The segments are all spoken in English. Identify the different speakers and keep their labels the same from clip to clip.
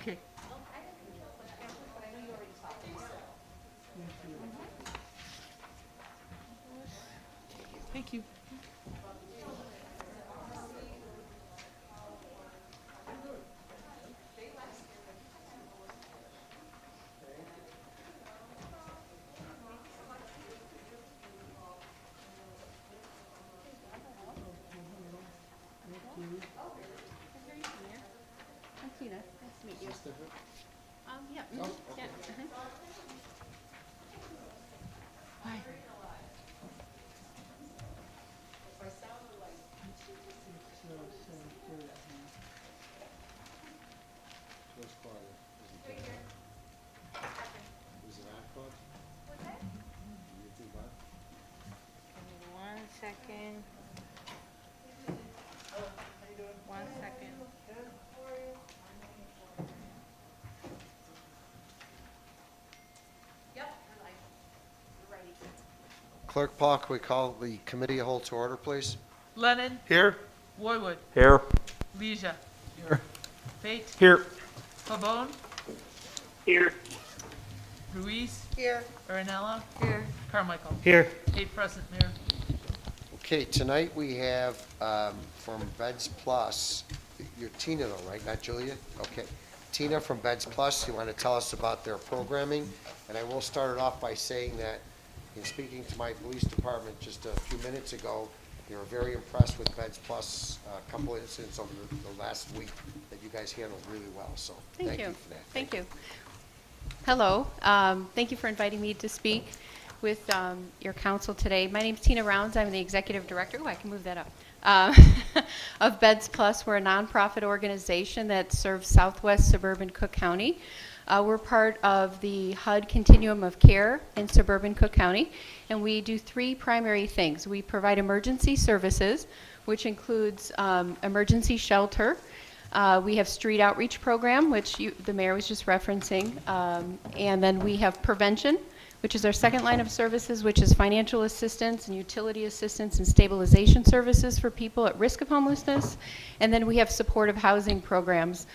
Speaker 1: Okay. Thank you.
Speaker 2: I'm Tina. Nice to meet you. Yeah.
Speaker 3: Oh,
Speaker 2: Yeah.
Speaker 1: Hi.
Speaker 3: First part is it iPod? YouTube on?
Speaker 2: Give me 1 second. 1 second. Yep, we're live. We're ready.
Speaker 3: Clerk Paul, can we call the committee a whole to order, please?
Speaker 1: Lennon.
Speaker 4: Here.
Speaker 1: Roywood.
Speaker 4: Here.
Speaker 1: Leisure.
Speaker 4: Here.
Speaker 1: Pate.
Speaker 4: Here.
Speaker 1: Pavone.
Speaker 4: Here.
Speaker 1: Ruiz.
Speaker 2: Here.
Speaker 1: Aranella.
Speaker 2: Here.
Speaker 1: Carmichael.
Speaker 4: Here.
Speaker 1: 8 present, Mayor.
Speaker 3: Okay, tonight we have from Beds Plus, you're Tina though, right, not Julia? Okay. Tina from Beds Plus, you want to tell us about their programming? And I will start it off by saying that in speaking to my police department just a few minutes ago, they were very impressed with Beds Plus, a couple incidents over the last week that you guys handled really well, so thank you for that.
Speaker 2: Thank you. Hello. Thank you for inviting me to speak with your council today. My name is Tina Rounds. I'm the executive director. Oh, I can move that up. Of Beds Plus. We're a nonprofit organization that serves southwest suburban Cook County. We're part of the HUD Continuum of Care in suburban Cook County, and we do 3 primary things. We provide emergency services, which includes emergency shelter. We have street outreach program, which the mayor was just referencing, and then we have prevention, which is our second line of services, which is financial assistance and utility assistance and stabilization services for people at risk of homelessness. And then we have supportive housing programs,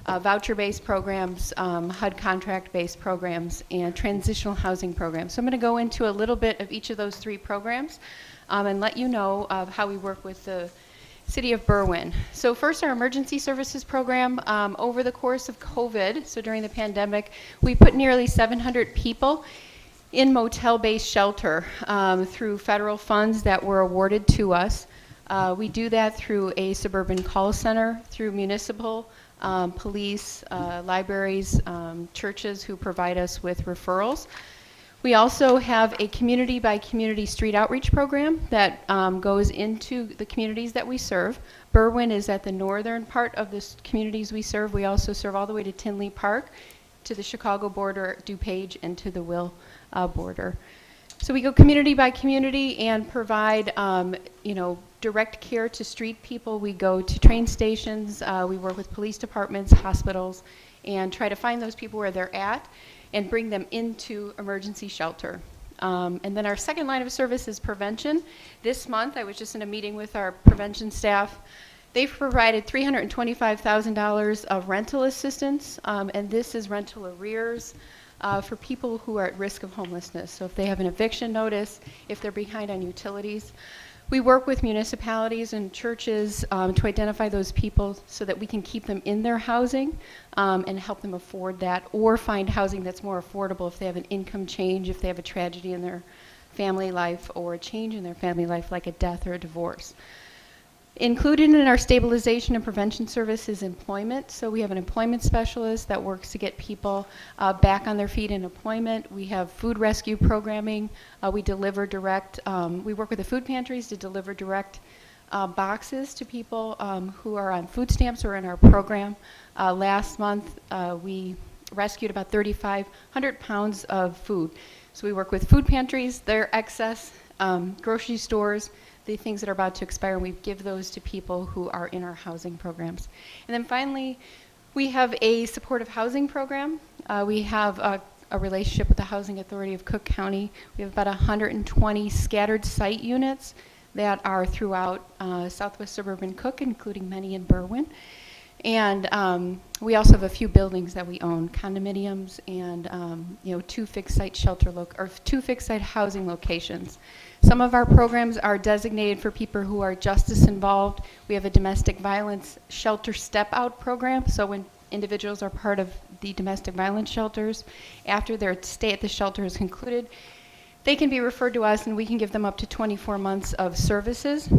Speaker 2: voucher-based programs, HUD contract-based programs, and transitional housing programs. So I'm going to go into a little bit of each of those 3 programs and let you know of how we work with the City of Berwyn. So first, our emergency services program. Over the course of COVID, so during the pandemic, we put nearly 700 people in motel-based shelter through federal funds that were awarded to us. We do that through a suburban call center, through municipal, police, libraries, churches who provide us with referrals. We also have a community-by-community street outreach program that goes into the communities that we serve. Berwyn is at the northern part of the communities we serve. We also serve all the way to Tinley Park, to the Chicago border, DuPage, and to the Will border. So we go community by community and provide, direct care to street people. We go to train stations. We work with police departments, hospitals, and try to find those people where they're at and bring them into emergency shelter. And then our second line of service is prevention. This month, I was just in a meeting with our prevention staff. They've provided $325,000 of rental assistance, and this is rental arrears for people who are at risk of homelessness. So if they have an eviction notice, if they're behind on utilities. We work with municipalities and churches to identify those people so that we can keep them in their housing and help them afford that, or find housing that's more affordable if they have an income change, if they have a tragedy in their family life or a change in their family life like a death or a divorce. Included in our stabilization and prevention service is employment. So we have an employment specialist that works to get people back on their feet in employment. We have food rescue programming. We deliver direct, we work with the food pantries to deliver direct boxes to people who are on food stamps or in our program. Last month, we rescued about 3,500 pounds of food. So we work with food pantries, their excess, grocery stores, the things that are about to expire, and we give those to people who are in our housing programs. And then finally, we have a supportive housing program. We have a relationship with the Housing Authority of Cook County. We have about 120 scattered site units that are throughout southwest suburban Cook, including many in Berwyn. And we also have a few buildings that we own, condominiums and, 2 fixed-site two fixed-site housing locations. Some of our programs are designated for people who are justice involved. We have a domestic violence shelter step-out program, so when individuals are part of the domestic violence shelters, after their stay at the shelter is concluded, they can be referred to us and we can give them up to 24 months of services.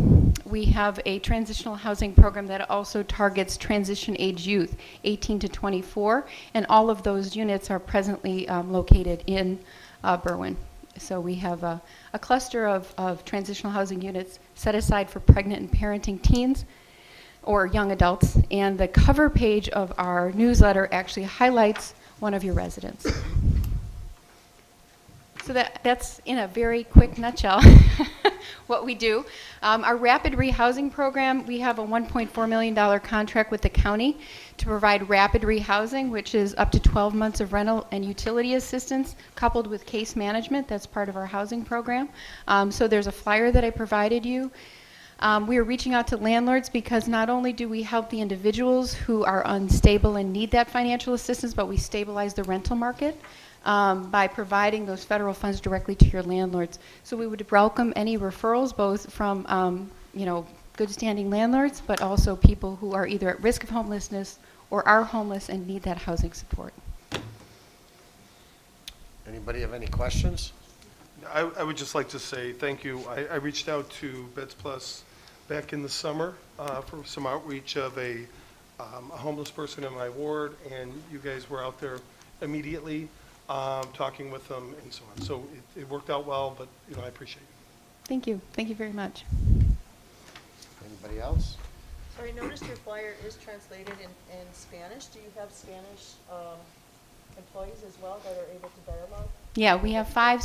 Speaker 2: We have a transitional housing program that also targets transition age youth, 18 to 24, and all of those units are presently located in Berwyn. So we have a cluster of transitional housing units set aside for pregnant and parenting teens or young adults, and the cover page of our newsletter actually highlights one of your residents. So that's in a very quick nutshell what we do. Our rapid rehousing program, we have a $1.4 million contract with the county to provide rapid rehousing, which is up to 12 months of rental and utility assistance coupled with case management. That's part of our housing program. So there's a flyer that I provided you. We are reaching out to landlords because not only do we help the individuals who are unstable and need that financial assistance, but we stabilize the rental market by providing those federal funds directly to your landlords. So we would welcome any referrals, both from good standing landlords, but also people who are either at risk of homelessness or are homeless and need that housing support.
Speaker 3: Anybody have any questions?
Speaker 5: I would just like to say thank you. I reached out to Beds Plus back in the summer for some outreach of a homeless person in my ward, and you guys were out there immediately talking with them and so on. So it worked out well, but I appreciate it.
Speaker 2: Thank you. Thank you very much.
Speaker 3: Anybody else?
Speaker 6: So I noticed your flyer is translated in Spanish. Do you have Spanish employees as well that are able to dialogue?
Speaker 2: Yeah, we have 5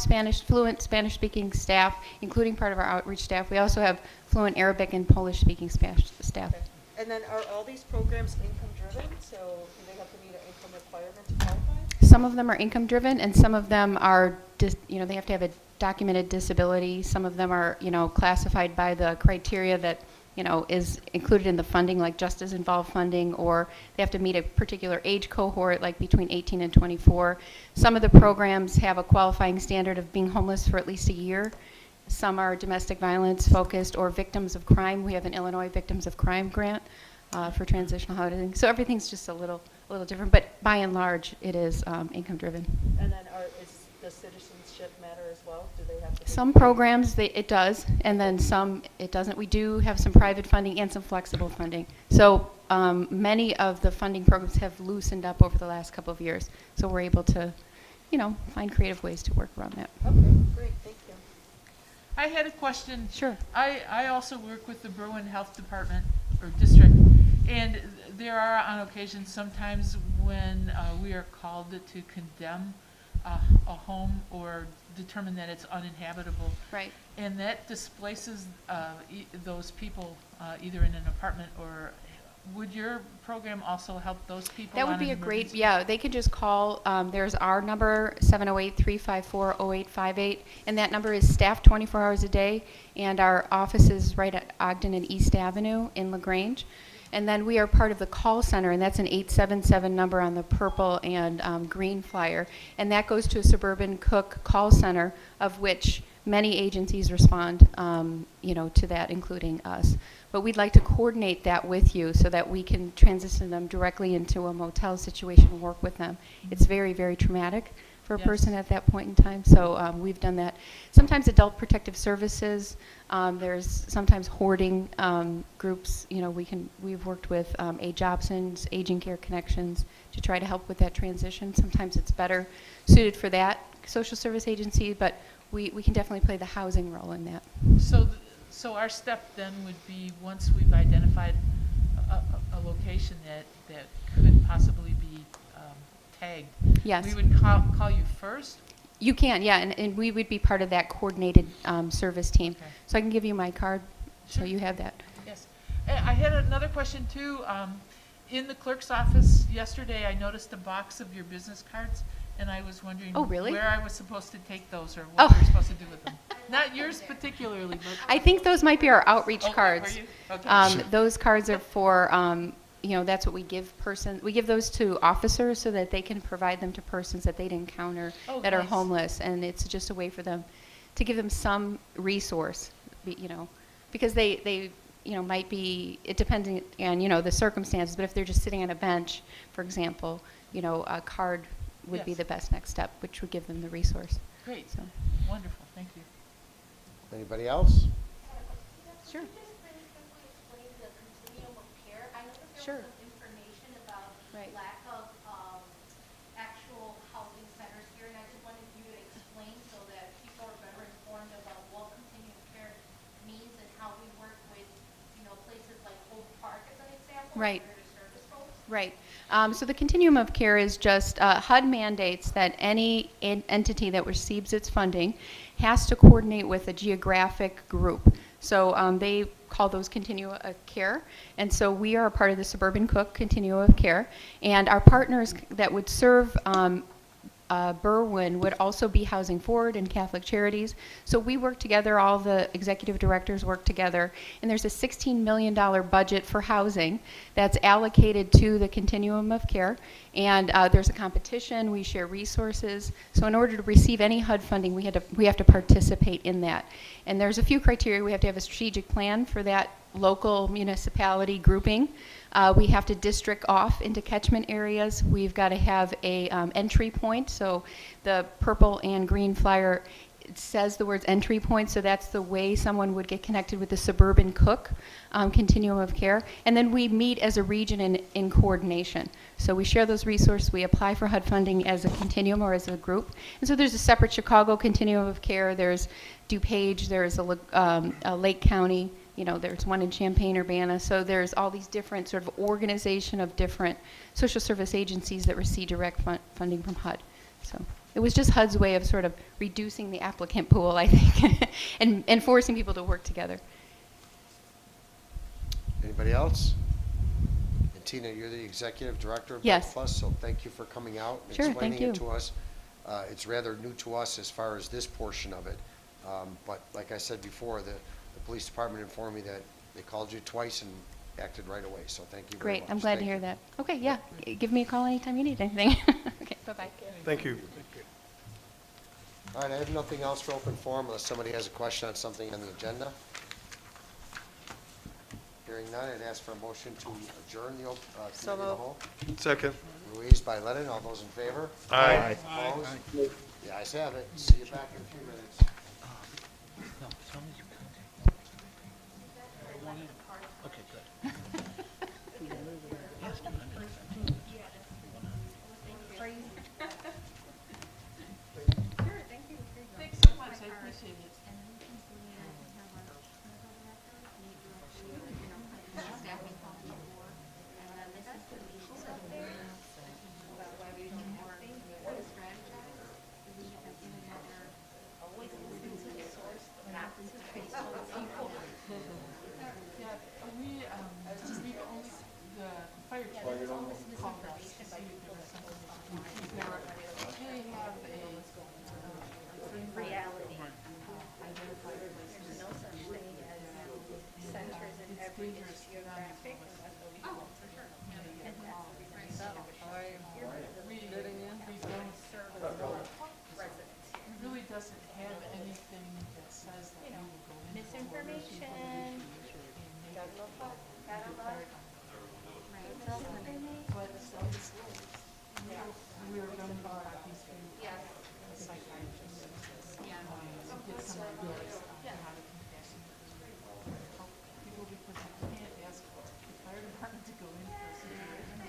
Speaker 2: fluent Spanish-speaking staff, including part of our outreach staff. We also have fluent Arabic and Polish-speaking staff.
Speaker 6: Okay. And then are all these programs income-driven? So do they have to meet an income requirement to qualify?
Speaker 2: Some of them are income-driven, and some of them are, they have to have a documented disability. Some of them are, classified by the criteria that, is included in the funding, like justice-involved funding, or they have to meet a particular age cohort, like between 18 and 24. Some of the programs have a qualifying standard of being homeless for at least a year. Some are domestic violence focused or victims of crime. We have an Illinois Victims of Crime grant for transitional housing. So everything's just a little different, but by and large, it is income-driven.
Speaker 6: And then does citizenship matter as well? Do they have to?
Speaker 2: Some programs, it does, and then some it doesn't. We do have some private funding and some flexible funding. So many of the funding programs have loosened up over the last couple of years. So we're able to, find creative ways to work around that.
Speaker 6: Okay, great, thank you.
Speaker 1: I had a question.
Speaker 2: Sure.
Speaker 1: I also work with the Berwyn Health Department or District, and there are on occasion sometimes when we are called to condemn a home or determine that it's uninhabitable.
Speaker 2: Right.
Speaker 1: And that displaces those people either in an apartment or would your program also help those people?
Speaker 2: That would be a great, yeah, they could just call, there's our number, 708-354-0858, and that number is staffed 24 hours a day, and our office is right at Ogden and East Avenue in LaGrange. And then we are part of the call center, and that's an 877 number on the purple and green flyer. And that goes to a suburban Cook call center, of which many agencies respond, to that, including us. But we'd like to coordinate that with you so that we can transition them directly into a motel situation and work with them. It's very, very traumatic for a person at that point in time. So we've done that. Sometimes adult protective services. There's sometimes hoarding groups. We've worked with A. Jobson's Aging Care Connections to try to help with that transition. Sometimes it's better suited for that social service agency, but we can definitely play the housing role in that.
Speaker 1: So our step then would be, once we've identified a location that could possibly be tagged,
Speaker 2: Yes.
Speaker 1: we would call you first?
Speaker 2: You can, yeah, and we would be part of that coordinated service team.
Speaker 1: Okay.
Speaker 2: So I can give you my card, so
Speaker 1: Sure.
Speaker 2: you have that.
Speaker 1: Yes. I had another question too. In the clerk's office yesterday, I noticed a box of your business cards, and I was wondering
Speaker 2: Oh, really?
Speaker 1: where I was supposed to take those or what
Speaker 2: Oh.
Speaker 1: we're supposed to do with them. Not yours particularly, but
Speaker 2: I think those might be our outreach
Speaker 1: Oh,
Speaker 2: cards.
Speaker 1: were you? Okay.
Speaker 2: Those cards are for that's what we give we give those to officers so that they can provide them to persons that they'd encounter
Speaker 1: Oh,
Speaker 2: that are
Speaker 1: nice.
Speaker 2: homeless, and it's just a way for them to give them some resource, because they might be, it depends on, the circumstances, but if they're just sitting on a bench, for example, a card would be
Speaker 1: Yes.
Speaker 2: the best next step, which would give them the resource.
Speaker 1: Great,
Speaker 2: So,
Speaker 1: wonderful, thank you.
Speaker 3: Anybody else?
Speaker 2: sure. Sure.
Speaker 7: Information about
Speaker 2: Right.
Speaker 7: lack of actual housing centers here, and I just wanted you to explain so that people are better informed about what continuum of care means and how we work with, places like Oak Park as an example.
Speaker 2: Right.
Speaker 7: Where the service folks.
Speaker 2: Right. So the continuum of care is just HUD mandates that any entity that receives its funding has to coordinate with a geographic group. So they call those continua of care. And so we are a part of the Suburban Cook Continua of Care. And our partners that would serve Berwyn would also be Housing Forward and Catholic Charities. So we work together, all the executive directors work together, and there's a $16 million budget for housing that's allocated to the continuum of care. And there's a competition, we share resources. So in order to receive any HUD funding, we have to participate in that. And there's a few criteria. We have to have a strategic plan for that local municipality grouping. We have to district off into catchment areas. We've got to have a entry point. So the purple and green flyer, it says the words entry point, so that's the way someone would get connected with the Suburban Cook continuum of care. And then we meet as a region in coordination. So we share those resources. We apply for HUD funding as a continuum or as a group. And so there's a separate Chicago continuum of care. There's DuPage. There's a Lake County. There's one in Champaign-Urbana. So there's all these different sort of organization of different social service agencies that receive direct funding from HUD. So it was just HUD's way of sort of reducing the applicant pool, I think, and forcing people to work together.
Speaker 3: Anybody else? And Tina, you're the executive director of
Speaker 2: Yes.
Speaker 3: Bed Plus, so thank you for coming out and
Speaker 2: Sure,
Speaker 3: explaining
Speaker 2: thank
Speaker 3: it
Speaker 2: you.
Speaker 3: to us. It's rather new to us as far as this portion of it. But like I said before, the police department informed me that they called you twice and acted right away, so thank you very much.
Speaker 2: Great. I'm glad to
Speaker 3: Thank
Speaker 2: hear
Speaker 3: you.
Speaker 2: that. Okay, yeah. Give me a call anytime you need anything. Okay, bye-bye.
Speaker 5: Thank you.
Speaker 3: All right, I have nothing else for open forum unless somebody has a question on something on the agenda. Hearing none, I'd ask for a motion to adjourn the committee of the whole.
Speaker 5: Second.
Speaker 3: Ruiz by Lennon, all those in favor?
Speaker 5: Aye.
Speaker 3: Opposed? The ayes have it. See you back in a few minutes.
Speaker 1: Thanks so much, I appreciate it. Yeah, we only, the fire chief called us to see if there was something that we could do. They have a
Speaker 7: Reality.
Speaker 1: identified places.
Speaker 7: There's no such thing as centers in
Speaker 1: It's
Speaker 7: every
Speaker 1: dangerous for them as
Speaker 7: geographic.
Speaker 1: well as
Speaker 7: For sure.
Speaker 1: when they get
Speaker 7: And that's
Speaker 1: called.
Speaker 7: the reason I was showing here,
Speaker 1: We don't
Speaker 7: service residents.
Speaker 1: It really doesn't have anything that says that we will go into
Speaker 7: Misinformation.
Speaker 6: Got no thought.
Speaker 1: But we were going to talk these through a psychiatrist. To get some ideas on how to confess and help people, because you can't ask the fire department to go in for a situation.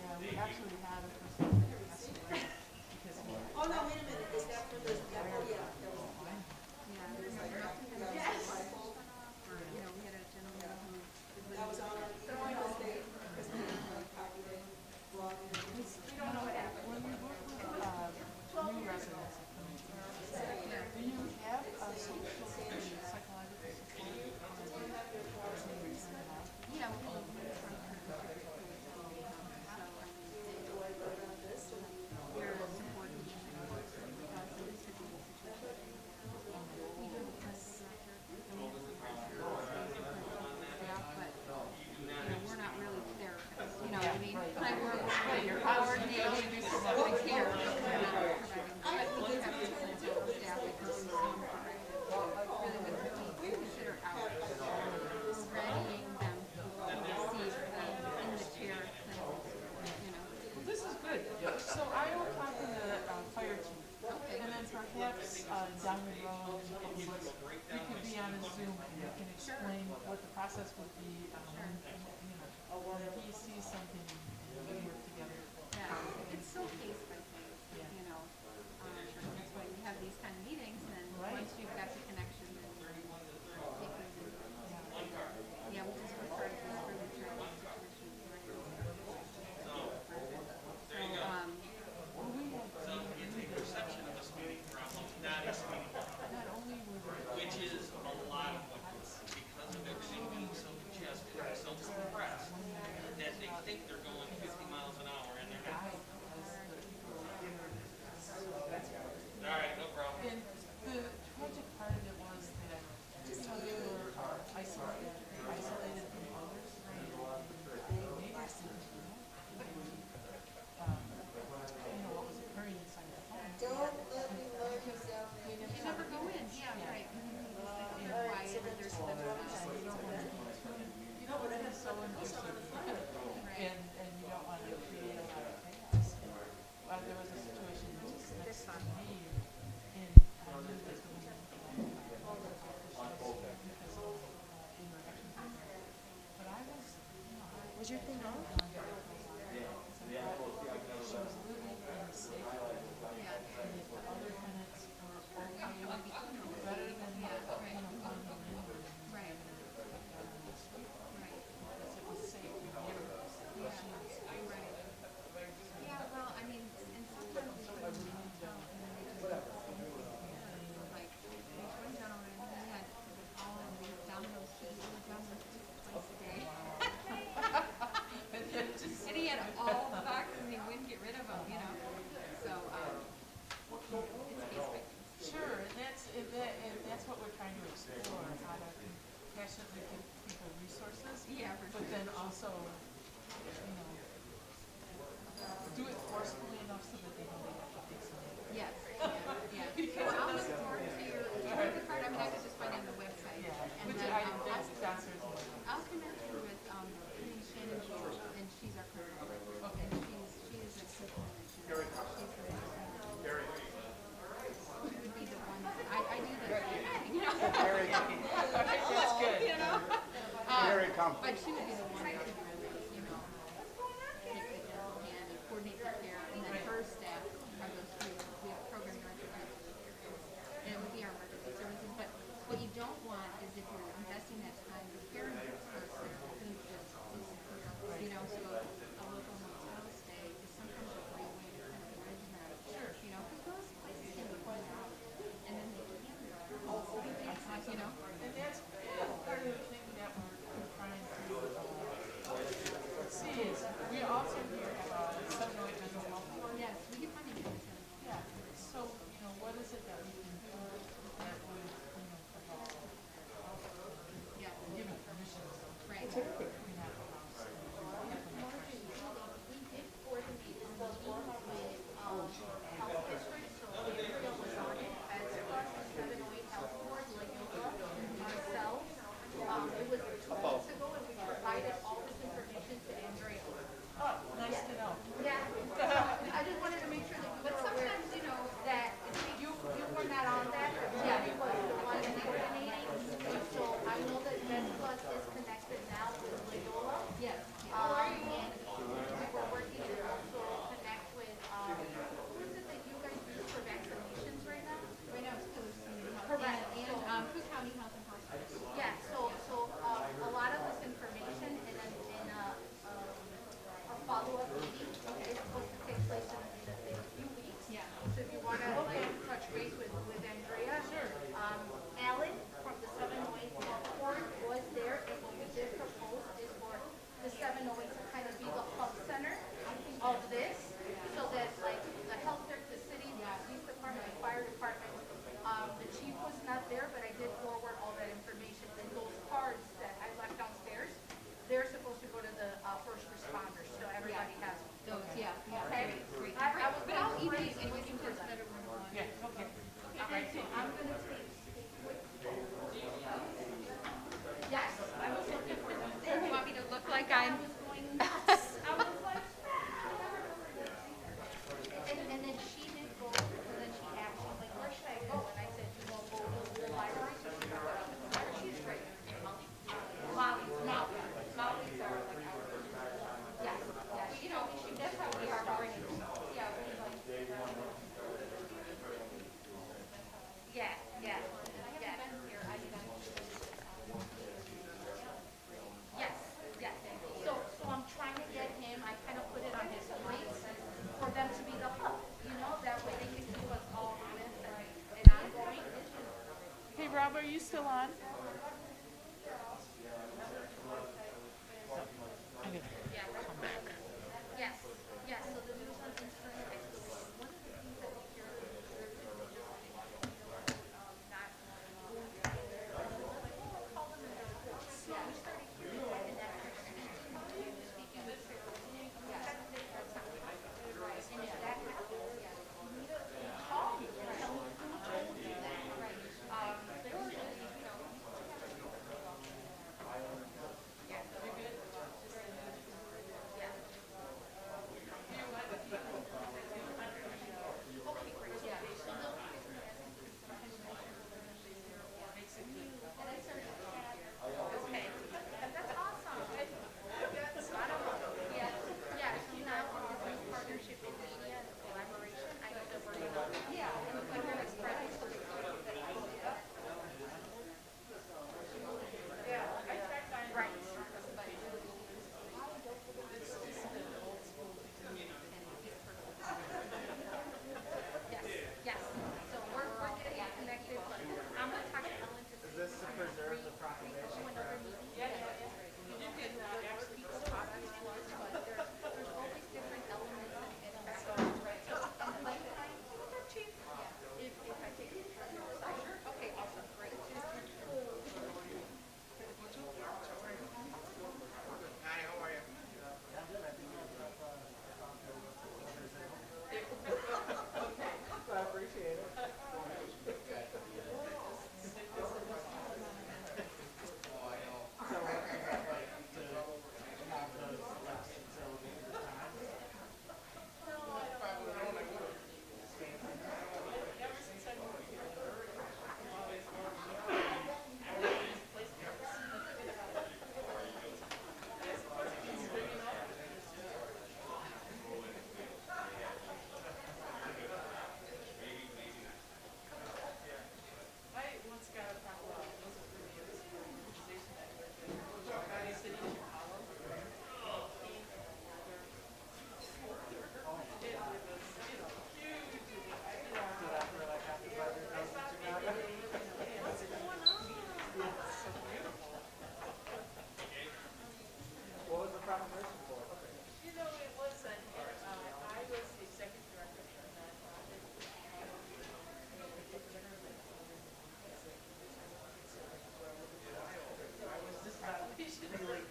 Speaker 1: Yeah, we actually had a person that passed away because he
Speaker 6: Oh, no, wait a minute, is that for the, oh, yeah, that was,
Speaker 1: process would be, when he sees something and we work together.
Speaker 2: Yeah, it's so case by case,
Speaker 1: Yeah.
Speaker 2: that's why we have these kind of meetings, and then
Speaker 1: Right.
Speaker 2: once you've got the connection, then you take it and, yeah, we just work hard to improve the training situations. So,
Speaker 1: Not only were there.
Speaker 8: Which is a lot of what, because of everything being so congested and so compressed, that they think they're going 50 miles an hour and they're not. All right, no problem.
Speaker 1: And the tragic part of it was that they were isolated from others. Neighbors didn't know. What was occurring inside the home.
Speaker 6: Don't let me lay you down there.
Speaker 2: you never go in, yeah, right. Quiet, and there's
Speaker 1: You don't want to be so intrusive. And you don't want to create a lot of chaos. There was a situation just next to me, and I knew that the woman because of interactions with her. But I was,
Speaker 6: Was your thing on?
Speaker 1: she was living in a safe environment. And if the other tenants were okay, better than, finding in
Speaker 2: Right.
Speaker 1: because it was safe for years. She was
Speaker 2: Yeah, well, I mean, and sometimes we couldn't even tell, and then they just like, there's one gentleman, he had all of these Domino's pizza, Domino's pizza twice a day. And he had all the boxes and he wouldn't get rid of them, so, it's case by case.
Speaker 1: Sure, and that's what we're trying to explore, how to compassionately give people resources.
Speaker 2: Yeah, for
Speaker 1: But
Speaker 2: sure.
Speaker 1: then also, do it forcefully enough so that they know they have to fix it.
Speaker 2: Yes, yeah. Well, I'll look forward to your card, I mean, I could just find it on the website. And
Speaker 1: Which
Speaker 2: then,
Speaker 1: that's downstairs.
Speaker 2: I'll connect you with, Shannon George, and she's our clerk. Okay. And she's a superintendent. She's the She would be the one, I do the,
Speaker 1: That's good.
Speaker 2: But she would be the one that would really, take the hand and coordinate the care, and then her staff are those two, we have program director, and it would be our emergency services, but what you don't want is if you're investing that time preparing for this person, things just disappear. So a local motel stay is sometimes a great way to kind of bridge that. Sure. Because those places can be run out, and then they can't return.
Speaker 1: And that's part of the thing that we're trying to you still on? I'm gonna come back.
Speaker 7: Yes, yes, so the news on Instagram, I suppose, one of the things that we hear from the church is they just want to make sure that, not going there. And so they're like, oh, I'll call them and they're like, oh, so we started hearing that and that continues speaking with their opinion. That's something. Right, and if that happens, yes, you need to call me and tell me who told you that, right? There was a, you know, yeah, you're good. Yeah. Okay, great, yeah. So they'll be different as because sometimes they okay, and that's awesome. Yeah, yeah, so now with this partnership in media and collaboration, I know that we're gonna, yeah, we're gonna spread it. Right. Yes, yes. So we're getting connected, but I'm gonna talk to Ellen to see. Is this to preserve the proclamation? Another meeting? Yeah. You can work people's topics to us, but there's always different elements and backgrounds, right? So, and by the time, chief, if I take it. Okay, awesome, great.
Speaker 1: I once got a call, was it for the other organization that worked in Berwyn City, Chicago? It was, huge, I thought maybe what's going on? It's so beautiful.
Speaker 9: What was the proclamation for?
Speaker 1: You know, it was, I was the executive director for that project. I was just doing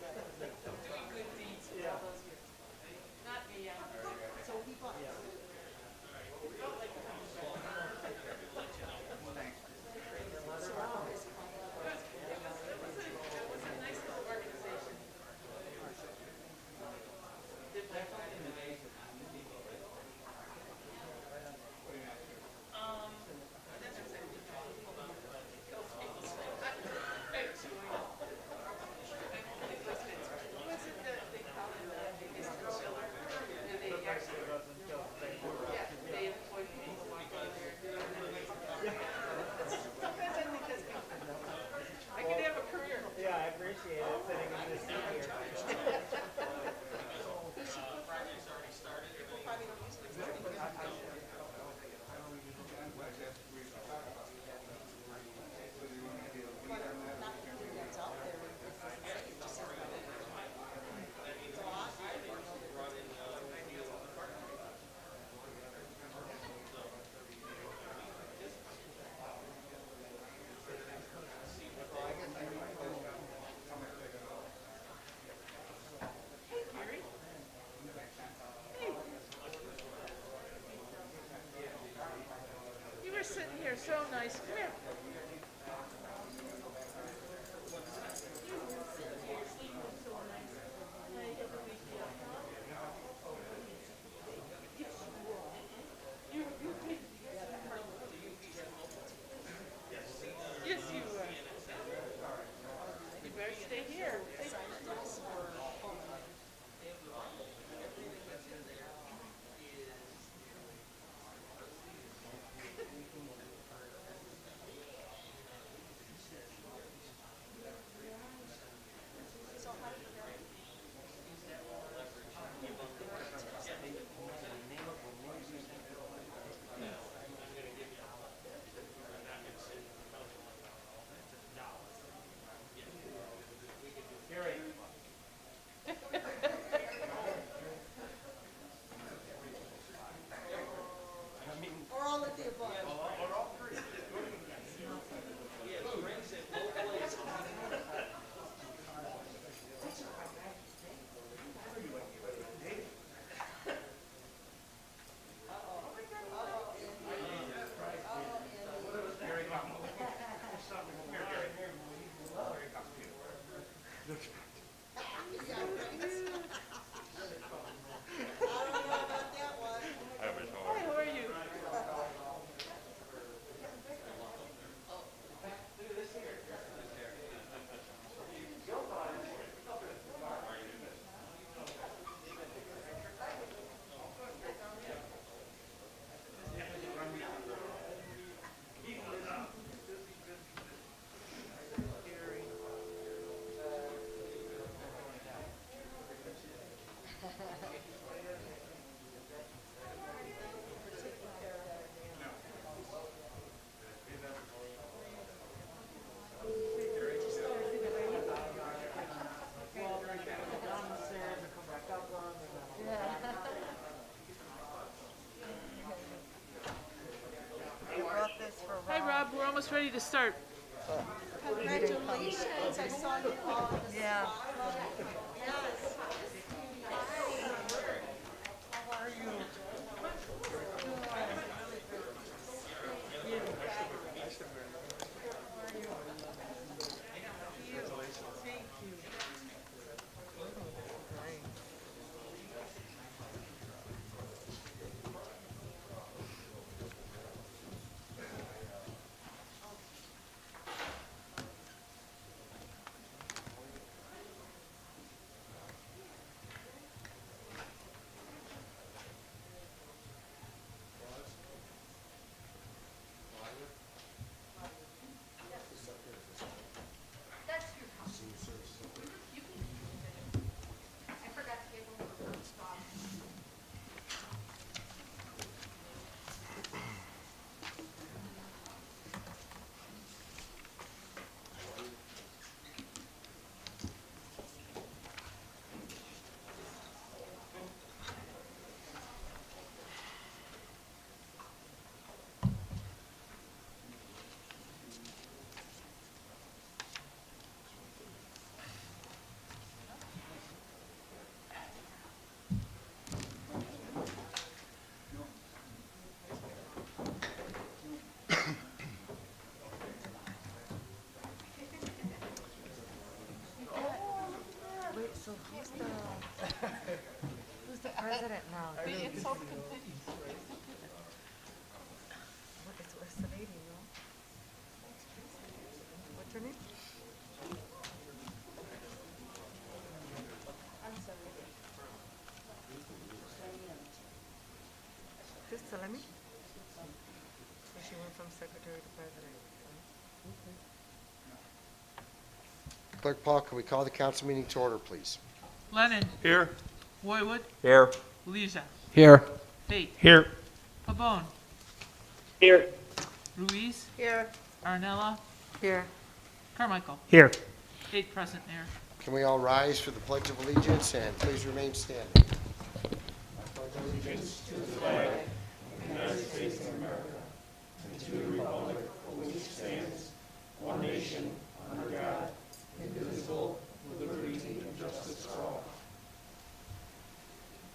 Speaker 1: good deeds for all those years. Not me, so people. It felt like a home. It was a nice little organization. I could have a career.
Speaker 9: Yeah, I appreciate it sitting in this seat here.
Speaker 6: That's out there, it doesn't say, it just says that. It's a lot.
Speaker 1: Hey, Gary. Hey. You were sitting here so nice. Come here. You were sitting here sleeping so nice. Now you get the big deal. Yes, you will. You're big. Yes, you will. You better stay here. Hi, how are you? Hi, Rob, we're almost ready to start.
Speaker 6: Congratulations, I saw you all in the
Speaker 9: Yeah.
Speaker 6: Yes. How are you? Thank you.
Speaker 7: That's your house. You can use it. I forgot to give them the first off.
Speaker 9: Wait, so who's the president now?
Speaker 1: It's all continues.
Speaker 9: What's the lady, you know? What's her name? This Salami? So she went from secretary to president.
Speaker 3: Clerk Paul, can we call the council meeting to order, please?
Speaker 1: Lennon,
Speaker 5: Here?
Speaker 1: Roywood,
Speaker 10: Here.
Speaker 1: Leisure,
Speaker 10: Here.
Speaker 1: Fate,
Speaker 5: Here.
Speaker 1: Pabon,
Speaker 4: Here.
Speaker 1: Ruiz,
Speaker 6: Here.
Speaker 1: Arnella,
Speaker 9: Here.
Speaker 1: Carmichael.
Speaker 5: Here.
Speaker 1: 8 present, Mayor.
Speaker 3: Can we all rise for the Pledge of Allegiance and please remain standing?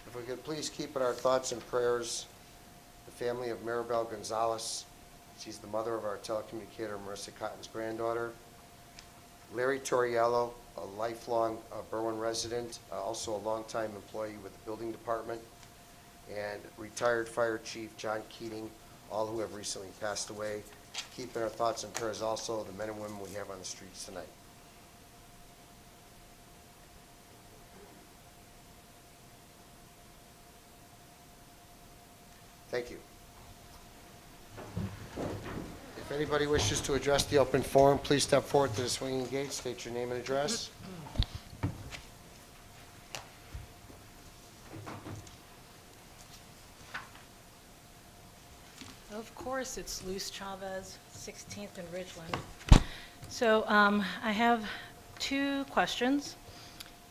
Speaker 3: If we could please keep in our thoughts and prayers the family of Maribel Gonzalez. She's the mother of our telecommunicator Marissa Cotton's granddaughter. Larry Torriello, a lifelong Berwyn resident, also a longtime employee with the building department, and retired fire chief John Keating, all who have recently passed away. Keep in our thoughts and prayers also the men and women we have on the streets tonight. Thank you. If anybody wishes to address the open forum, please step forward to the swinging gate, state your name and address.
Speaker 11: Of course, it's Luz Chavez, 16th and Ridgeland. So I have 2 questions.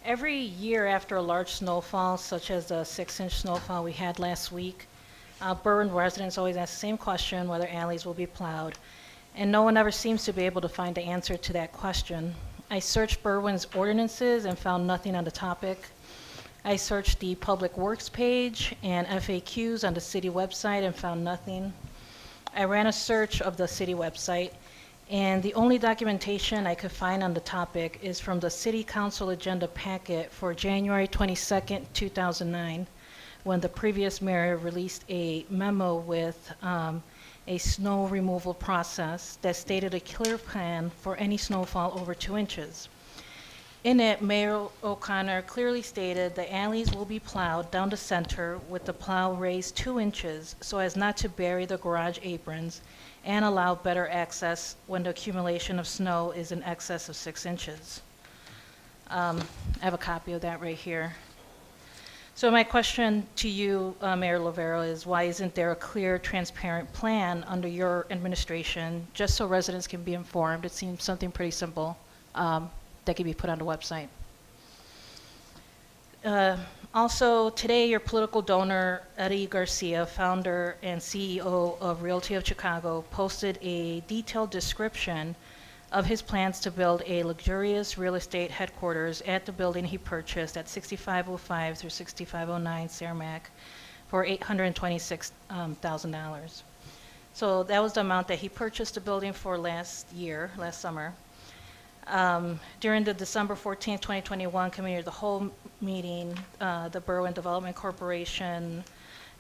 Speaker 11: Every year after a large snowfall, such as the 6-inch snowfall we had last week, Berwyn residents always ask the same question, whether alleys will be plowed. And no one ever seems to be able to find the answer to that question. I searched Berwyn's ordinances and found nothing on the topic. I searched the Public Works page and FAQs on the city website and found nothing. I ran a search of the city website, And the only documentation I could find on the topic is from the City Council agenda packet for January 22nd, 2009, when the previous mayor released a memo with a snow removal process that stated a clear plan for any snowfall over 2 inches. In it, Mayor O'Connor clearly stated the alleys will be plowed down the center with the plow raised 2 inches so as not to bury the garage aprons and allow better access when the accumulation of snow is in excess of 6 inches. I have a copy of that right here. So my question to you, Mayor Lovero, is why isn't there a clear, transparent plan under your administration, just so residents can be informed? It seems something pretty simple that can be put on the website. Also, today, your political donor, Eddie Garcia, founder and CEO of Realty of Chicago, posted a detailed description of his plans to build a luxurious real estate headquarters at the building he purchased at 6505 through 6509 Cermak for $826,000. So that was the amount that he purchased the building for last summer. During the December 14, 2021 committee of the whole meeting, the Berwyn Development Corporation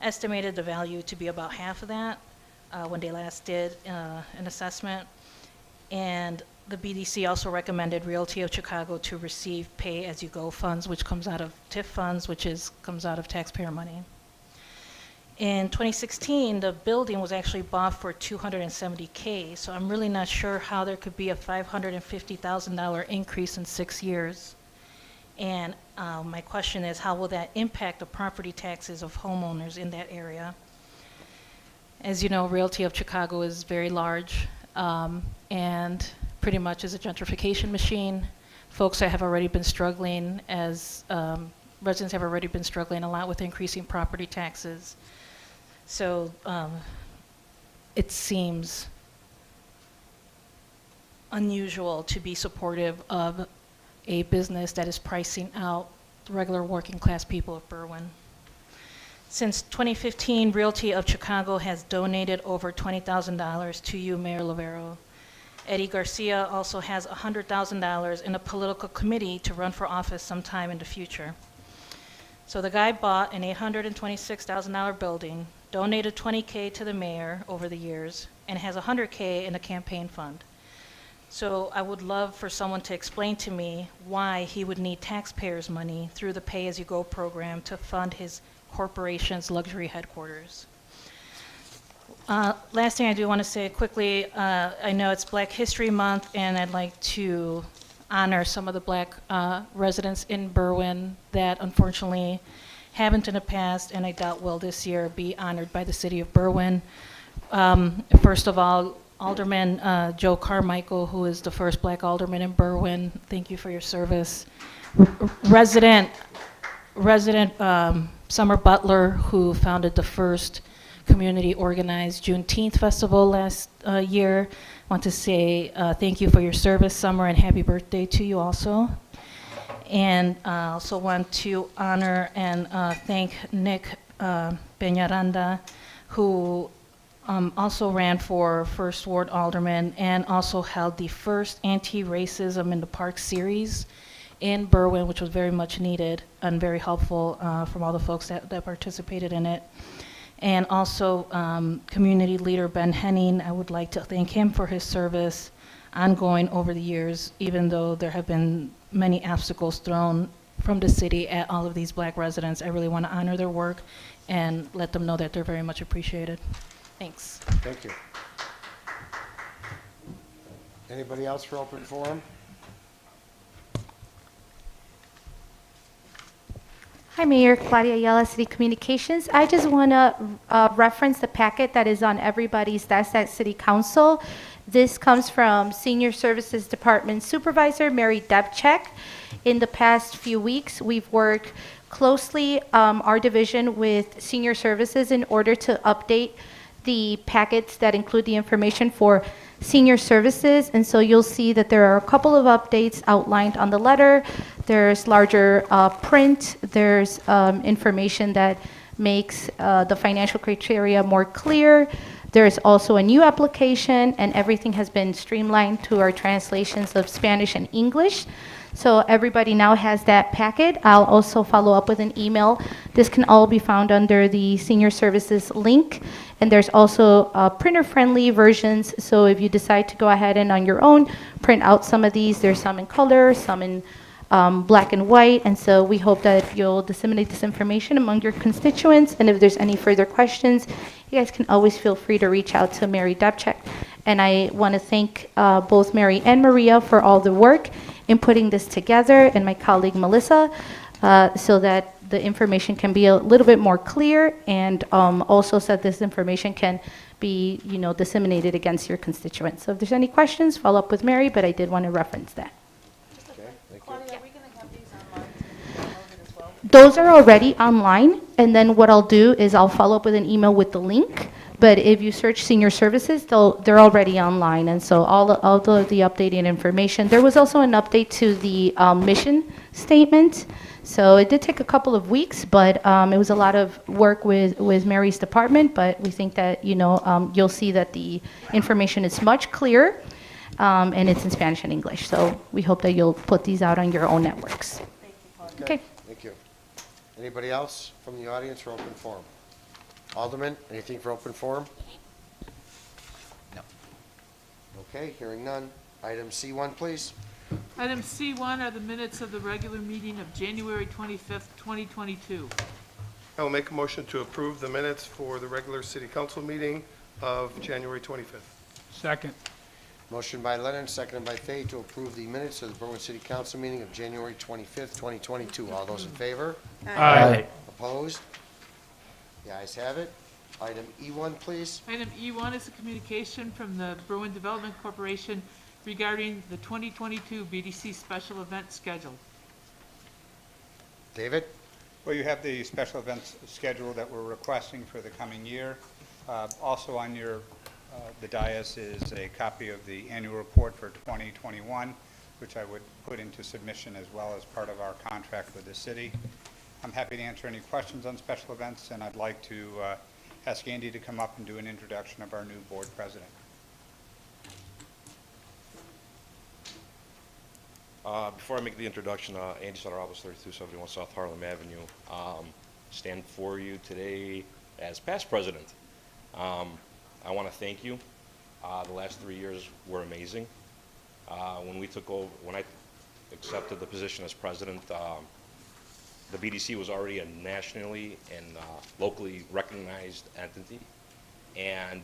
Speaker 11: estimated the value to be about half of that when they last did an assessment. And the BDC also recommended Realty of Chicago to receive pay-as-you-go funds, which comes out of TIF funds, which comes out of taxpayer money. In 2016, the building was actually bought for $270K, so I'm really not sure how there could be a $550,000 increase in 6 years. And my question is, how will that impact the property taxes of homeowners in that area? As you know, Realty of Chicago is very large and pretty much is a gentrification machine. Folks that have already been struggling residents have already been struggling a lot with increasing property taxes. So it seems unusual to be supportive of a business that is pricing out regular working class people of Berwyn. Since 2015, Realty of Chicago has donated over $20,000 to you, Mayor Lovero. Eddie Garcia also has $100,000 in a political committee to run for office sometime in the future. So the guy bought an $826,000 building, donated $20K to the mayor over the years, and has $100K in a campaign fund. So I would love for someone to explain to me why he would need taxpayers' money through the pay-as-you-go program to fund his corporation's luxury headquarters. Last thing I do want to say quickly, I know it's Black History Month, and I'd like to honor some of the Black residents in Berwyn that unfortunately haven't in the past, and I doubt will this year be honored by the city of Berwyn. First of all, Alderman Joe Carmichael, who is the first Black alderman in Berwyn, thank you for your service. Resident Summer Butler, who founded the first community organized Juneteenth festival last year. I want to say thank you for your service, Summer, and happy birthday to you also. And I also want to honor and thank Nick Peñaranda, who also ran for First Ward Alderman and also held the first anti-racism in the park series in Berwyn, which was very much needed and very helpful from all the folks that participated in it. And also community leader Ben Henning, I would like to thank him for his service ongoing over the years, even though there have been many obstacles thrown from the city at all of these Black residents. I really want to honor their work and let them know that they're very much appreciated. Thanks.
Speaker 3: Thank you. Anybody else for open forum?
Speaker 10: Hi, Mayor Claudia Ayala, City Communications. I just want to reference the packet that is on everybody's desk at City Council. This comes from Senior Services Department Supervisor Mary Debchek. In the past few weeks, we've worked closely, our division, with Senior Services in order to update the packets that include the information for Senior Services. And so you'll see that there are a couple of updates outlined on the letter. There's larger print. There's information that makes the financial criteria more clear. There's also a new application, and everything has been streamlined to our translations of Spanish and English. So everybody now has that packet. I'll also follow up with an email. This can all be found under the Senior Services link. And there's also printer-friendly versions. So if you decide to go ahead and on your own print out some of these, there's some in color, some in black and white. And so we hope that you'll disseminate this information among your constituents. And if there's any further questions, you guys can always feel free to reach out to Mary Dubchek. And I want to thank both Mary and Maria for all the work in putting this together, and my colleague Melissa, so that the information can be a little bit more clear, and also so that this information can be, disseminated against your constituents. So if there's any questions, follow up with Mary, but I did want to reference that.
Speaker 3: Okay, thank you.
Speaker 6: Claudia, are we going to have these online to be downloaded as well?
Speaker 10: Those are already online, and then what I'll do is I'll follow up with an email with the link. But if you search Senior Services, they're already online, and so all the updated information. There was also an update to the mission statement. So it did take a couple of weeks, but it was a lot of work with Mary's department. But we think that you'll see that the information is much clearer, and it's in Spanish and English. So we hope that you'll put these out on your own networks.
Speaker 6: Thank you, Claudia.
Speaker 10: Okay.
Speaker 3: Thank you. Anybody else from the audience for open forum? Alderman, anything for open forum?
Speaker 12: No.
Speaker 3: Okay, hearing none. Item C1, please.
Speaker 1: Item C1 are the minutes of the regular meeting of January 25th, 2022.
Speaker 5: I will make a motion to approve the minutes for the regular city council meeting of January 25th.
Speaker 12: Second.
Speaker 3: Motion by Lennon, seconded by Fay to approve the minutes of the Berwyn City Council meeting of January 25th, 2022. All those in favor?
Speaker 12: Aye.
Speaker 3: Opposed? The ayes have it. Item E1, please.
Speaker 1: Item E1 is a communication from the Berwyn Development Corporation regarding the 2022 BDC special event schedule.
Speaker 3: David?
Speaker 13: Well, you have the special events schedule that we're requesting for the coming year. Also on the dais is a copy of the annual report for 2021, which I would put into submission as well as part of our contract with the city. I'm happy to answer any questions on special events, and I'd like to ask Andy to come up and do an introduction of our new board president.
Speaker 14: Before I make the introduction, Andy Sutter, Office 3271 South Harlem Avenue, stand for you today as past president. I want to thank you. The last 3 years were amazing. When I accepted the position as president, the BDC was already a nationally and locally recognized entity. And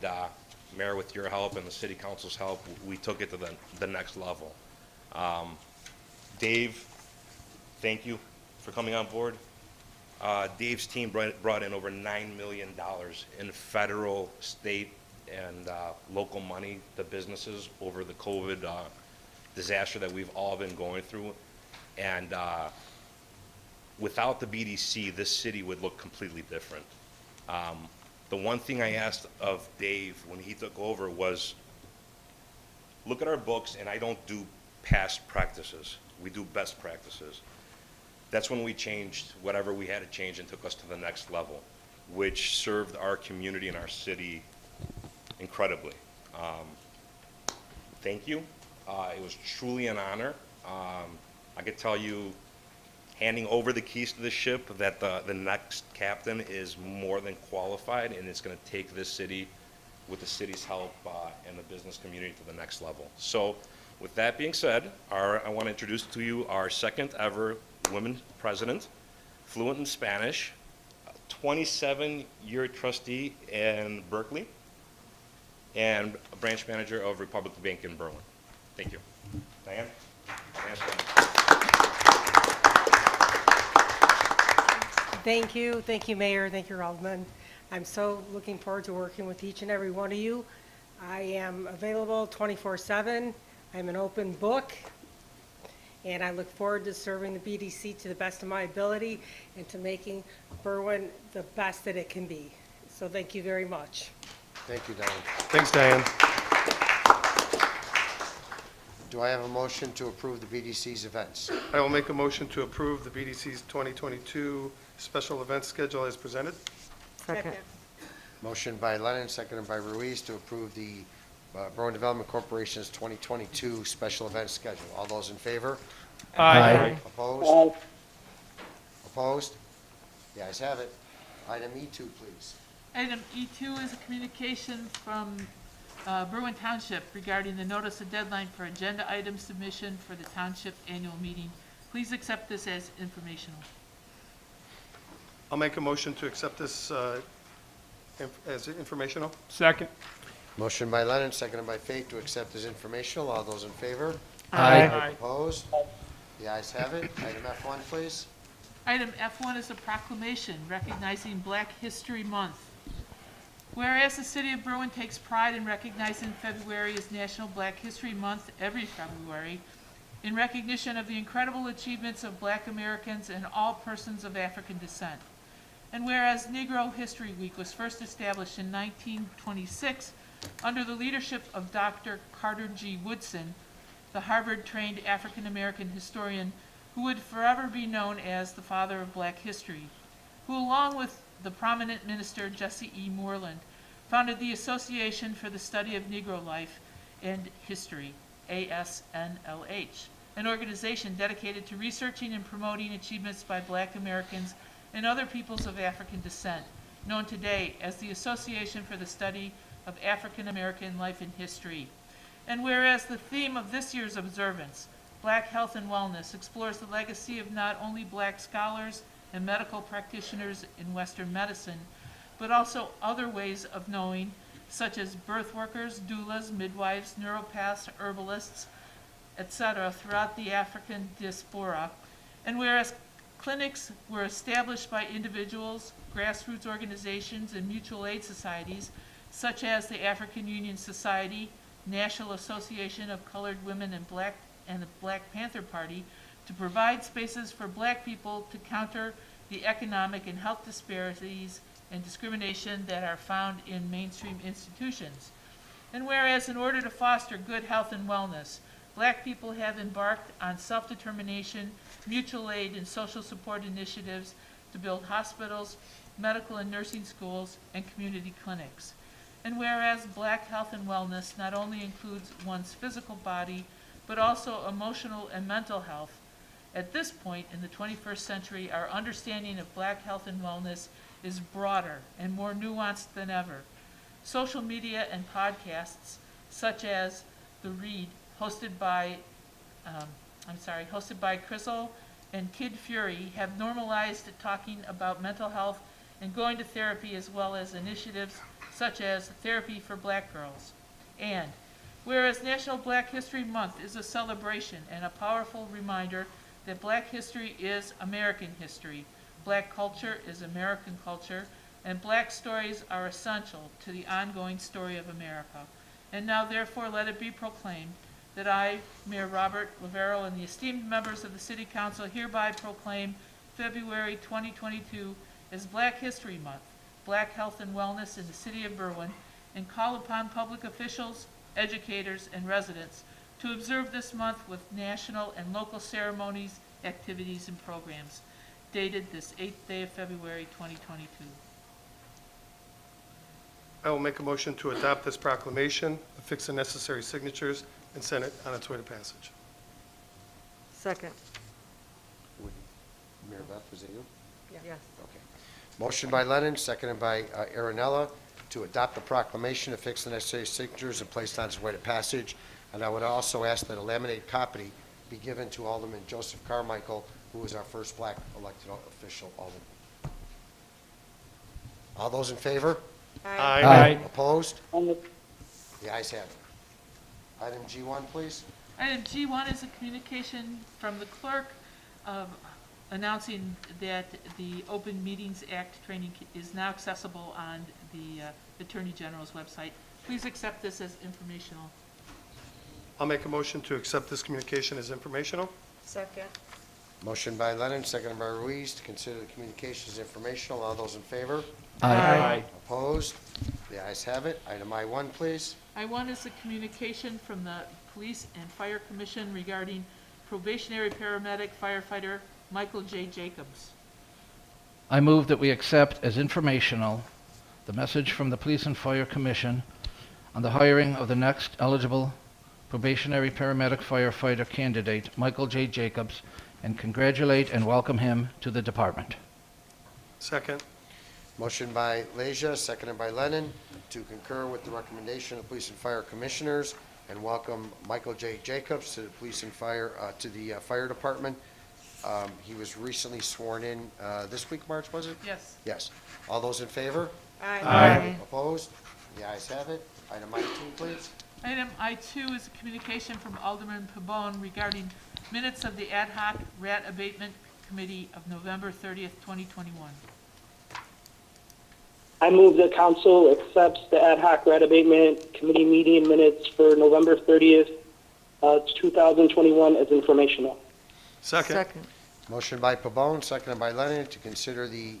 Speaker 14: Mayor, with your help and the City Council's help, we took it to the next level. Dave, thank you for coming on board. Dave's team brought in over $9 million in federal, state, and local money to businesses over the COVID disaster that we've all been going through. And without the BDC, this city would look completely different. The one thing I asked of Dave when he took over was, look at our books, and I don't do past practices. We do best practices. That's when we changed whatever we had to change and took us to the next level, which served our community and our city incredibly. Thank you. It was truly an honor. I could tell you, handing over the keys to the ship, that the next captain is more than qualified, and it's going to take this city, with the city's help and the business community, to the next level. So with that being said, I want to introduce to you our second ever women president, fluent in Spanish, 27-year trustee in Berkeley, and a branch manager of Republic Bank in Berwyn. Thank you. Diane?
Speaker 15: Thank you. Thank you, Mayor. Thank you, Alderman. I'm so looking forward to working with each and every one of you. I am available 24/7. I'm an open book, and I look forward to serving the BDC to the best of my ability and to making Berwyn the best that it can be. So thank you very much.
Speaker 3: Thank you, Diane.
Speaker 5: Thanks, Diane.
Speaker 3: Do I have a motion to approve the BDC's events?
Speaker 5: I will make a motion to approve the BDC's 2022 special events schedule as presented.
Speaker 9: Second.
Speaker 3: Motion by Lennon, seconded by Ruiz to approve the Berwyn Development Corporation's 2022 special event schedule. All those in favor?
Speaker 12: Aye.
Speaker 3: Opposed? Opposed? The ayes have it. Item E2, please.
Speaker 1: Item E2 is a communication from Berwyn Township regarding the notice of deadline for agenda item submission for the township annual meeting. Please accept this as informational.
Speaker 5: I'll make a motion to accept this as informational.
Speaker 12: Second.
Speaker 3: Motion by Lennon, seconded by Fate to accept as informational. All those in favor?
Speaker 12: Aye.
Speaker 3: Opposed? The ayes have it. Item F1, please.
Speaker 1: Item F1 is a proclamation recognizing Black History Month. Whereas the city of Berwyn takes pride in recognizing February as National Black History Month every February, in recognition of the incredible achievements of Black Americans and all persons of African descent. And whereas Negro History Week was first established in 1926 under the leadership of Dr. Carter G. Woodson, the Harvard-trained African-American historian who would forever be known as the father of Black history, who along with the prominent minister Jesse E. Moreland founded the Association for the Study of Negro Life and History, ASNLH, an organization dedicated to researching and promoting achievements by Black Americans and other peoples of African descent, known today as the Association for the Study of African American Life and History. And whereas the theme of this year's observance, Black Health and Wellness, explores the legacy of not only Black scholars and medical practitioners in Western medicine, but also other ways of knowing, such as birth workers, doulas, midwives, neuropaths, herbalists, etc., throughout the African diaspora. And whereas clinics were established by individuals, grassroots organizations, and mutual aid societies, such as the African Union Society, National Association of Colored Women and the Black Panther Party, to provide spaces for Black people to counter the economic and health disparities and discrimination that are found in mainstream institutions. And whereas in order to foster good health and wellness, Black people have embarked on self-determination, mutual aid, and social support initiatives to build hospitals, medical and nursing schools, and community clinics. And whereas Black health and wellness not only includes one's physical body, but also emotional and mental health, at this point in the 21st century, our understanding of Black health and wellness is broader and more nuanced than ever. Social media and podcasts, such as The Read, hosted by Crystal and Kid Fury, have normalized talking about mental health and going to therapy, as well as initiatives such as Therapy for Black Girls. And whereas National Black History Month is a celebration and a powerful reminder that Black history is American history, Black culture is American culture, and Black stories are essential to the ongoing story of America. And now, therefore, let it be proclaimed that I, Mayor Robert Lavero, and the esteemed members of the City Council hereby proclaim February 2022 as Black History Month, Black Health and Wellness in the City of Berwyn, and call upon public officials, educators, and residents to observe this month with national and local ceremonies, activities, and programs. Dated this 8th day of February 2022.
Speaker 5: I will make a motion to adopt this proclamation, affix the necessary signatures, and send it on its way to passage.
Speaker 9: Second.
Speaker 3: Mayor Beth, was it you?
Speaker 9: Yes.
Speaker 3: Okay. Motion by Lennon, seconded by Aaronella, to adopt the proclamation, affix the necessary signatures, and place it on its way to passage. And I would also ask that a laminated copy be given to Alderman Joseph Carmichael, who was our first Black elected official alderman. All those in favor?
Speaker 5: Aye.
Speaker 3: Opposed? The ayes have it. Item G1, please.
Speaker 1: Item G1 is a communication from the clerk announcing that the Open Meetings Act training is now accessible on the Attorney General's website. Please accept this as informational.
Speaker 5: I'll make a motion to accept this communication as informational.
Speaker 9: Second.
Speaker 3: Motion by Lennon, seconded by Ruiz, to consider the communications informational. All those in favor?
Speaker 12: Aye.
Speaker 3: Opposed? The ayes have it. Item I1, please.
Speaker 1: I1 is a communication from the Police and Fire Commission regarding probationary paramedic firefighter Michael J. Jacobs.
Speaker 16: I move that we accept as informational the
Speaker 12: the message from the Police and Fire Commission on the hiring of the next eligible probationary paramedic firefighter candidate, Michael J. Jacobs, and congratulate and welcome him to the department.
Speaker 5: Second.
Speaker 3: Motion by Leisure, seconded by Lennon, to concur with the recommendation of the Police and Fire Commissioners and welcome Michael J. Jacobs to the Police and Fire, to the Fire Department. He was recently sworn in this week, March, was it?
Speaker 1: Yes.
Speaker 3: Yes. All those in favor?
Speaker 9: Aye.
Speaker 3: Opposed? The ayes have it. Item I2, please.
Speaker 1: Item I2 is a communication from Alderman Pabon regarding minutes of the ad hoc rat abatement committee of November 30th, 2021.
Speaker 4: I move the council accepts the ad hoc rat abatement committee meeting minutes for November 30th, 2021 as informational.
Speaker 5: Second.
Speaker 3: Motion by Pabon, seconded by Lennon, to consider the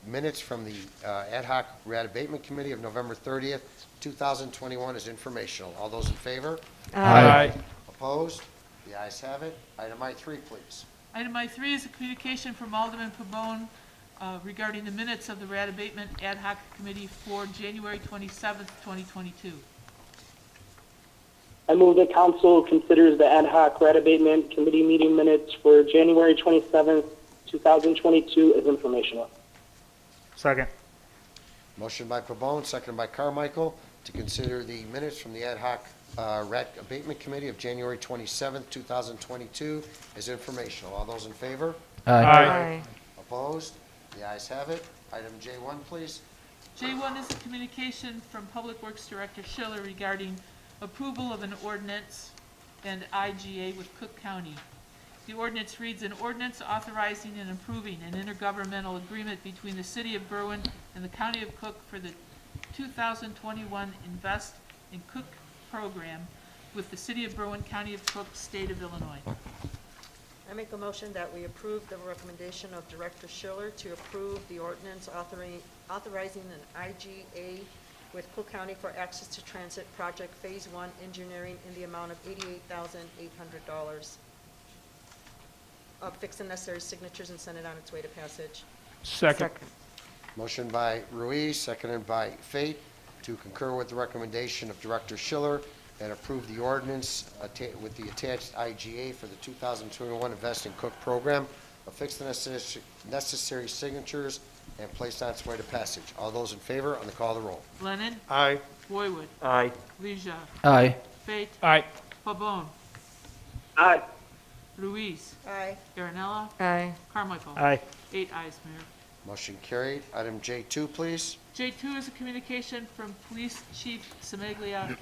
Speaker 3: minutes from the ad hoc rat abatement committee of November 30th, 2021 as informational. All those in favor?
Speaker 12: Aye.
Speaker 3: Opposed? The ayes have it. Item I3, please.
Speaker 1: Item I3 is a communication from Alderman Pabon regarding the minutes of the rat abatement ad hoc committee for January 27th, 2022.
Speaker 4: I move the council considers the ad hoc rat abatement committee meeting minutes for January 27th, 2022 as informational.
Speaker 12: Second.
Speaker 3: Motion by Pabon, seconded by Carmichael, to consider the minutes from the ad hoc rat abatement committee of January 27th, 2022 as informational. All those in favor?
Speaker 12: Aye.
Speaker 3: Opposed? The ayes have it. Item J1, please.
Speaker 1: J1 is a communication from Public Works Director Schiller regarding approval of an ordinance and IGA with Cook County. The ordinance reads, an ordinance authorizing and approving an intergovernmental agreement between the City of Berwyn and the County of Cook for the 2021 Invest in Cook program with the City of Berwyn, County of Cook, State of Illinois.
Speaker 6: I make a motion that we approve the recommendation of Director Schiller to approve the ordinance authorizing an IGA with Cook County for Access to Transit Project Phase 1 engineering in the amount of $88,800. Fix the necessary signatures and send it on its way to passage.
Speaker 12: Second.
Speaker 3: Motion by Ruiz, seconded by Fate, to concur with the recommendation of Director Schiller and approve the ordinance with the attached IGA for the 2021 Invest in Cook program, affix the necessary signatures, and place on its way to passage. All those in favor on the call of the roll.
Speaker 1: Lennon?
Speaker 5: Aye.
Speaker 1: Boywood?
Speaker 12: Aye.
Speaker 1: Leisure?
Speaker 12: Aye.
Speaker 1: Fate?
Speaker 12: Aye.
Speaker 1: Pabon?
Speaker 4: Aye.
Speaker 1: Ruiz?
Speaker 6: Aye.
Speaker 1: Aaronella?
Speaker 9: Aye.
Speaker 1: Carmichael?
Speaker 12: Aye.
Speaker 1: 8 ayes, Mayor.
Speaker 3: Motion carried. Item J2, please.
Speaker 1: J2 is a communication from Police Chief Semaglia,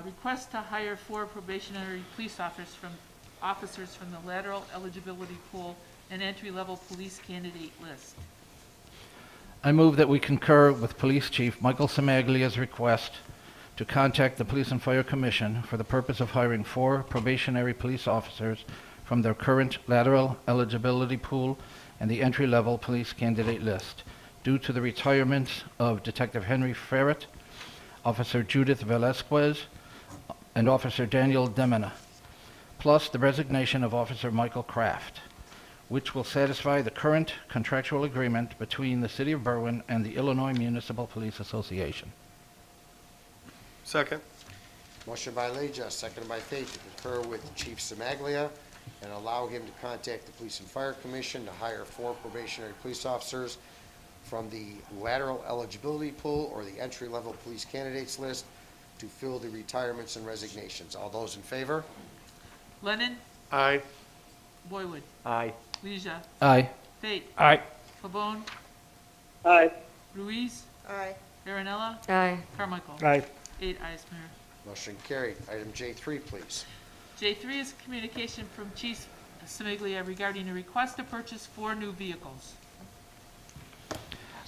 Speaker 1: request to hire 4 probationary police officers from the lateral eligibility pool and entry-level police candidate list.
Speaker 12: I move that we concur with Police Chief Michael Samaglia's request to contact the Police and Fire Commission for the purpose of hiring 4 probationary police officers from their current lateral eligibility pool and the entry-level police candidate list, due to the retirement of Detective Henry Ferret, Officer Judith Velasquez, and Officer Daniel Demina, plus the resignation of Officer Michael Kraft, which will satisfy the current contractual agreement between the City of Berwyn and the Illinois Municipal Police Association.
Speaker 5: Second.
Speaker 3: Motion by Leja, seconded by Fate, to concur with Chief Semaglia and allow him to contact the Police and Fire Commission to hire 4 probationary police officers from the lateral eligibility pool or the entry-level police candidates list to fill the retirements and resignations. All those in favor?
Speaker 1: Lennon?
Speaker 5: Aye.
Speaker 1: Boywood?
Speaker 12: Aye.
Speaker 1: Leisure?
Speaker 12: Aye.
Speaker 1: Fate?
Speaker 12: Aye.
Speaker 1: Pabon?
Speaker 4: Aye.
Speaker 1: Ruiz?
Speaker 6: Aye.
Speaker 1: Aaronella?
Speaker 9: Aye.
Speaker 1: Carmichael?
Speaker 12: Aye.
Speaker 1: 8 ayes, Mayor.
Speaker 3: Motion carried. Item J3, please.
Speaker 1: J3 is a communication from Chief Semaglia regarding a request to purchase 4 new vehicles.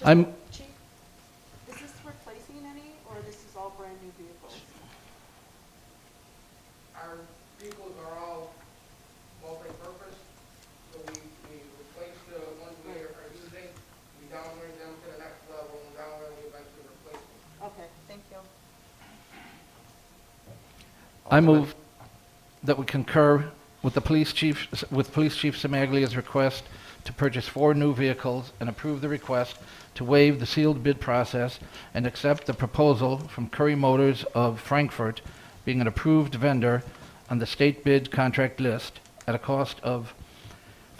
Speaker 12: I'm,
Speaker 6: Chief, is this replacing any, or this is all brand-new vehicles?
Speaker 16: Our vehicles are all multi-purpose, so we replace the ones we are using, we downgrade them to the next level, and down there we eventually replace them.
Speaker 6: Okay, thank you.
Speaker 12: I move that we concur with Police Chief Samaglia's request to purchase 4 new vehicles and approve the request to waive the sealed bid process and accept the proposal from Curry Motors of Frankfurt, being an approved vendor on the state bid contract list at a cost of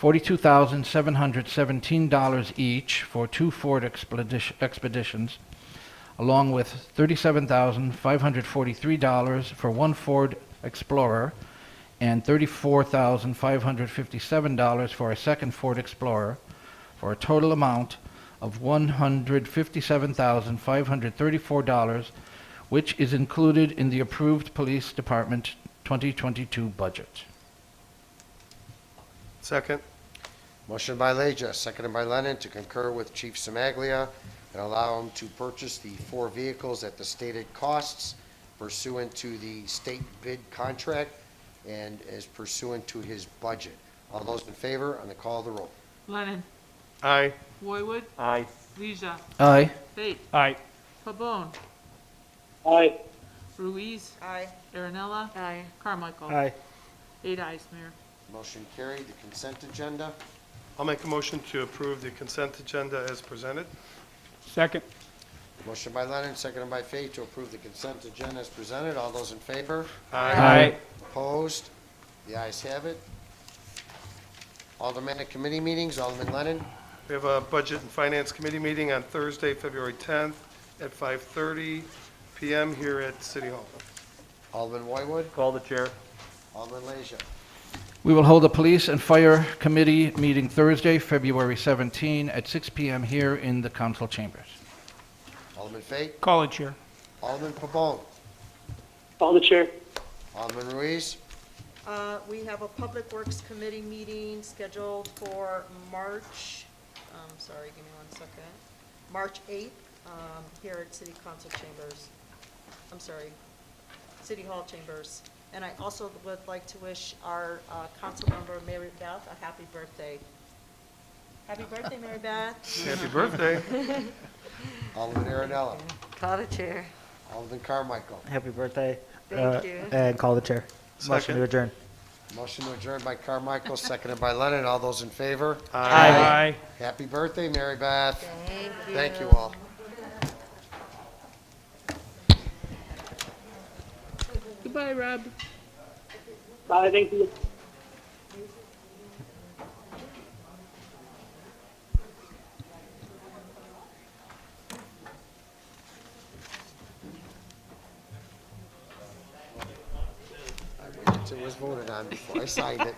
Speaker 12: $42,717 each for 2 Ford Expeditions, along with $37,543 for 1 Ford Explorer and $34,557 for a 2nd Ford Explorer, for a total amount of $157,534, which is included in the approved Police Department 2022 budget.
Speaker 5: Second.
Speaker 3: Motion by Leja, seconded by Lennon, to concur with Chief Semaglia and allow him to purchase the 4 vehicles at the stated costs pursuant to the state bid contract and as pursuant to his budget. All those in favor, on the call of the roll.
Speaker 1: Lennon.
Speaker 5: Aye.
Speaker 1: Roywood.
Speaker 8: Aye.
Speaker 1: Leisure.
Speaker 12: Aye.
Speaker 1: Fate.
Speaker 8: Aye.
Speaker 1: Pabon.
Speaker 4: Aye.
Speaker 1: Ruiz.
Speaker 6: Aye.
Speaker 1: Aaronella.
Speaker 9: Aye.
Speaker 1: Carmichael.
Speaker 8: Aye.
Speaker 1: 8 ayes, Mayor.
Speaker 3: Motion carried. The consent agenda.
Speaker 5: I'll make a motion to approve the consent agenda as presented.
Speaker 8: Second.
Speaker 3: Motion by Lennon, seconded by Fate, to approve the consent agenda as presented. All those in favor?
Speaker 8: Aye.
Speaker 3: Opposed? The ayes have it. Aldermanic committee meetings. Alderman Lennon.
Speaker 5: We have a Budget and Finance Committee meeting on Thursday, February 10th at 5:30 PM here at City Hall.
Speaker 3: Alderman Roywood.
Speaker 8: Call the chair.
Speaker 3: Alderman Leisure.
Speaker 12: We will hold a Police and Fire Committee meeting Thursday, February 17 at 6 p.m. here in the council chambers.
Speaker 3: Alderman Fate.
Speaker 8: Call the chair.
Speaker 3: Alderman Pabon.
Speaker 4: Call the chair.
Speaker 3: Alderman Ruiz.
Speaker 6: We have a Public Works Committee meeting scheduled for March, give me 1 second, March 8th, here at City Council Chambers. City Hall Chambers. And I also would like to wish our council member, Mary Beth, a happy birthday. Happy birthday, Mary Beth.
Speaker 5: Happy birthday.
Speaker 3: Alderman Aaronella.
Speaker 9: Call the chair.
Speaker 3: Alderman Carmichael.
Speaker 17: Happy birthday.
Speaker 9: Thank you.
Speaker 17: And call the chair. Motion
Speaker 5: Second.
Speaker 17: to adjourn.
Speaker 3: Motion to adjourn by Carmichael, seconded by Lennon. All those in favor?
Speaker 8: Aye.
Speaker 3: Happy birthday, Mary Beth.
Speaker 9: Thank you.
Speaker 3: Thank you all.
Speaker 1: Goodbye, Rob.
Speaker 4: Bye, thank you.
Speaker 3: It was voted on before I signed it.